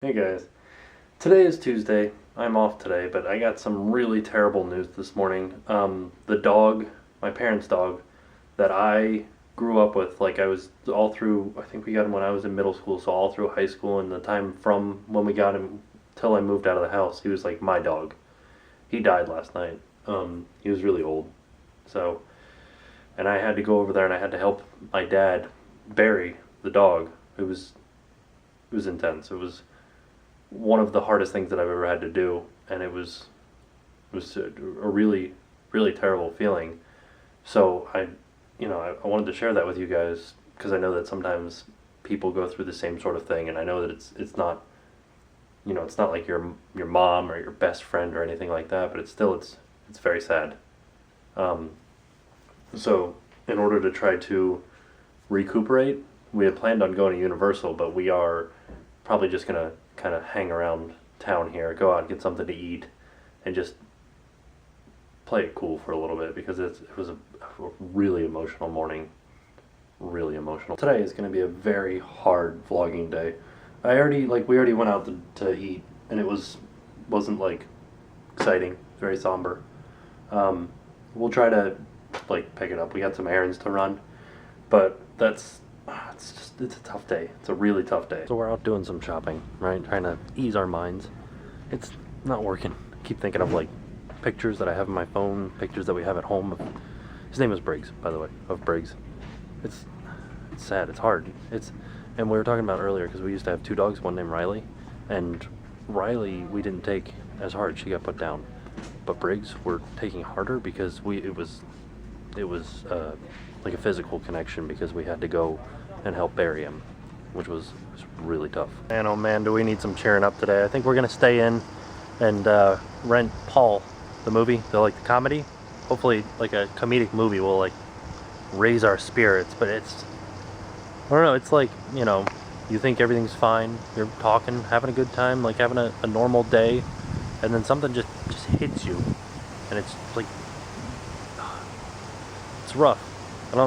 Hey guys, today is Tuesday. I'm off today, but I got some really terrible news this morning. The dog, my parents' dog, that I grew up with, like I was all through, I think we got him when I was in middle school, so all through high school and the time from when we got him till I moved out of the house, he was like my dog. He died last night. He was really old. So, and I had to go over there and I had to help my dad bury the dog. It was intense. It was one of the hardest things that I've ever had to do, and it was a really terrible feeling. So I wanted to share that with you guys because I know that sometimes people go through the same sort of thing, and I know that it's not it's not like your mom or your best friend or anything like that, but it's very sad. Um, so in order to try to recuperate, we had planned on going to Universal, but we are probably just gonna kind of hang around town here, go out and get something to eat, and just play it cool for a little bit because it was a really emotional morning. Really emotional. Today is going to be a very hard vlogging day. We already went out to eat, and wasn't like exciting, very somber. We'll try to like pick it up. We got some errands to run, but it's a tough day. It's a really tough day. So we're out doing some shopping, right? Trying to ease our minds. It's not working. I keep thinking of like pictures that I have on my phone, pictures that we have at home. His name is Briggs, by the way, of Briggs. It's sad. It's hard. And we were talking about earlier because we used to have two dogs, one named Riley, and Riley we didn't take as hard. She got put down, but Briggs we're taking harder because it was like a physical connection because we had to go and help bury him, which was really tough. Man, oh man, do we need some cheering up today. I think we're gonna stay in and rent Paul, the movie, the comedy. Hopefully like a comedic movie will like raise our spirits, but I don't know, it's like, you think everything's fine, you're talking, having a good time, like having a normal day, and then something just hits you, and it's like, it's rough. A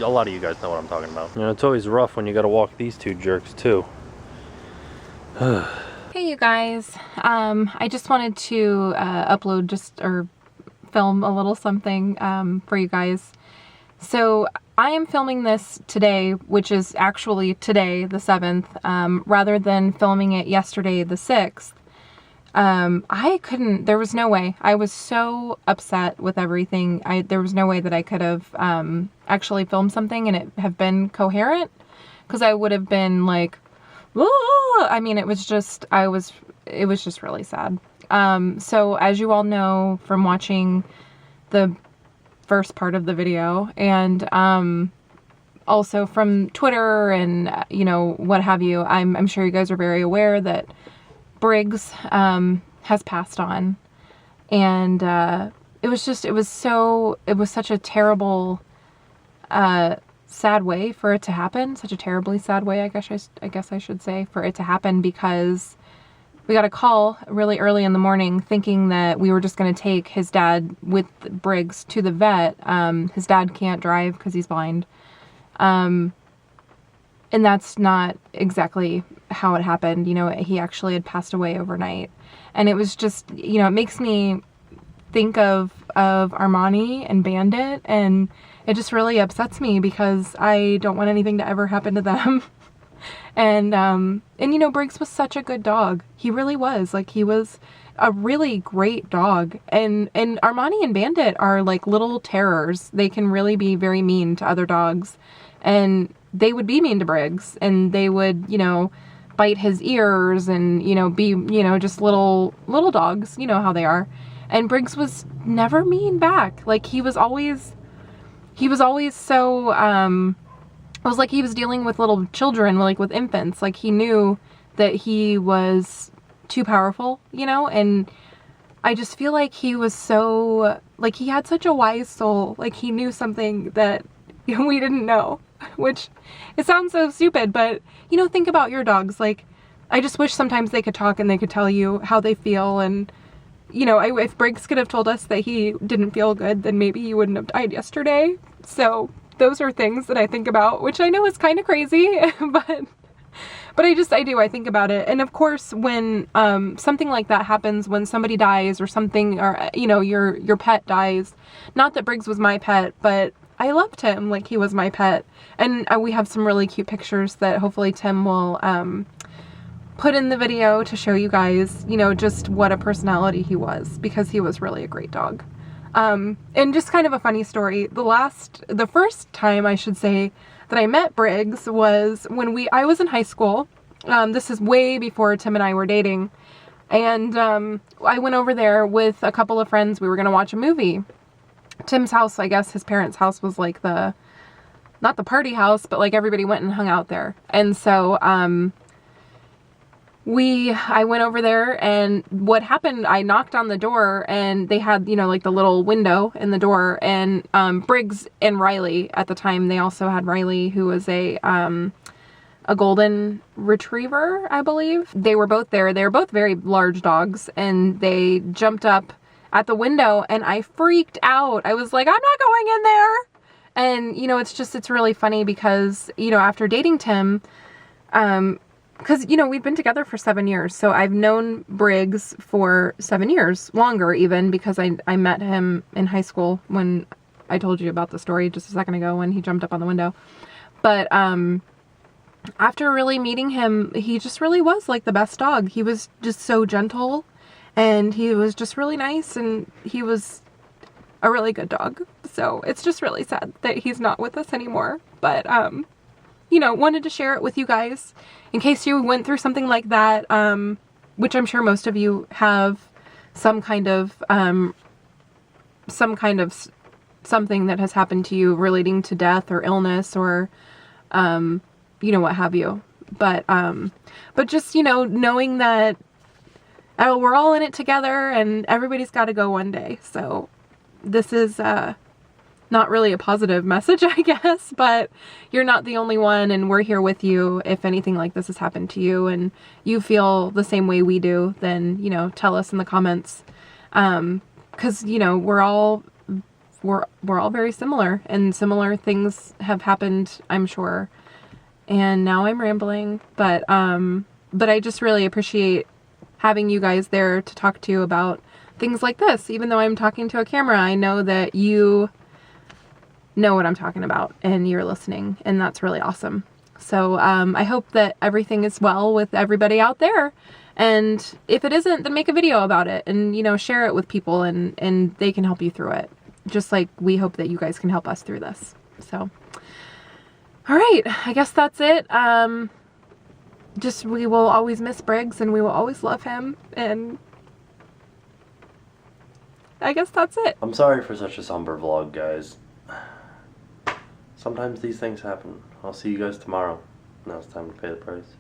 lot of you guys know what I'm talking about. It's always rough when you gotta walk these two jerks too. Hey you guys, I just wanted to upload or film a little something for you guys. So I am filming this today, which is actually today, the 7th, rather than filming it yesterday, the 6th. There was no way. I was so upset with everything. There was no way that I could have actually filmed something and it have been coherent, because I would have been like, "Whoa!" I mean, it was just really sad. So as you all know from watching the first part of the video, and also from Twitter and what have you, I'm sure you guys are very aware that Briggs has passed on, and it was such a terrible sad way for it to happen, such a terribly sad way, I guess I should say, for it to happen, because we got a call really early in the morning thinking that we were just going to take his dad with Briggs to the vet. His dad can't drive because he's blind. And that's not exactly how it happened. He actually had passed away overnight. And it was just, it makes me think of Armani and Bandit, and it just really upsets me because I don't want anything to ever happen to them. And Briggs was such a good dog. He really was. Like, he was a really great dog. And Armani and Bandit are like little terrors. They can really be very mean to other dogs. And they would be mean to Briggs, and they would, bite his ears and, be, just little dogs, how they are. And Briggs was never mean back. Like, he was always so, it was like he was dealing with little children, like with infants. Like, he knew that he was too powerful, and I just feel like he was so, like, he had such a wise soul. Like, he knew something that we didn't know, which it sounds so stupid, but think about your dogs. Like, I just wish sometimes they could talk and they could tell you how they feel. And if Briggs could have told us that he didn't feel good, then maybe he wouldn't have died yesterday. So those are things that I think about, which I know is kind of crazy, but But I think about it. And of course, when something like that happens, when somebody dies or something, or, you know, your pet dies, not that Briggs was my pet, but I loved him like he was my pet. And we have some really cute pictures that hopefully Tim will put in the video to show you guys, you know, just what a personality he was, because he was really a great dog. And just kind of a funny story. The first time, I should say, that I met Briggs was when I was in high school. This is way before Tim and I were dating. And I went over there with a couple of friends. We were going to watch a movie. Tim's house, I guess his parents' house was like not the party house, but like everybody went and hung out there. And so I went over there, and what happened, I knocked on the door, and they had, you know, like the little window in the door, and Briggs and Riley at the time, they also had Riley, who was a golden retriever, I believe. They were both there. They were both very large dogs, and they jumped up at the window, and I freaked out. I was like, I'm not going in there. And, you know, it's really funny because, you know, after dating Tim, because, you know, we've been together for 7 years. So I've known Briggs for 7 years, longer even, because I met him in high school when I told you about the story just a second ago when he jumped up on the window. But after really meeting him, he just really was like the best dog. He was just so gentle, and he was just really nice, and he was a really good dog. So it's just really sad that he's not with us anymore. But you know, wanted to share it with you guys in case you went through something like that, which I'm sure most of you have some kind of something that has happened to you relating to death or illness or, you know, what have you. But just, you know, knowing that we're all in it together and everybody's got to go one day. So this is, not really a positive message, I guess, but you're not the only one, and we're here with you if anything like this has happened to you and you feel the same way we do. Then, you know, tell us in the comments, because, you know, we're all very similar, and similar things have happened, I'm sure. And now I'm rambling, but I just really appreciate having you guys there to talk to about things like this. Even though I'm talking to a camera, I know that you know what I'm talking about and you're listening, and that's really awesome. So I hope that everything is well with everybody out there, and if it isn't, then make a video about it and, you know, share it with people, and they can help you through it, just like we hope that you guys can help us through this. So all right, I guess that's it. Just, we will always miss Briggs, and we will always love him, and I guess that's it. I'm sorry for such a somber vlog, guys. Sometimes these things happen. I'll see you guys tomorrow. Now it's time to pay the price.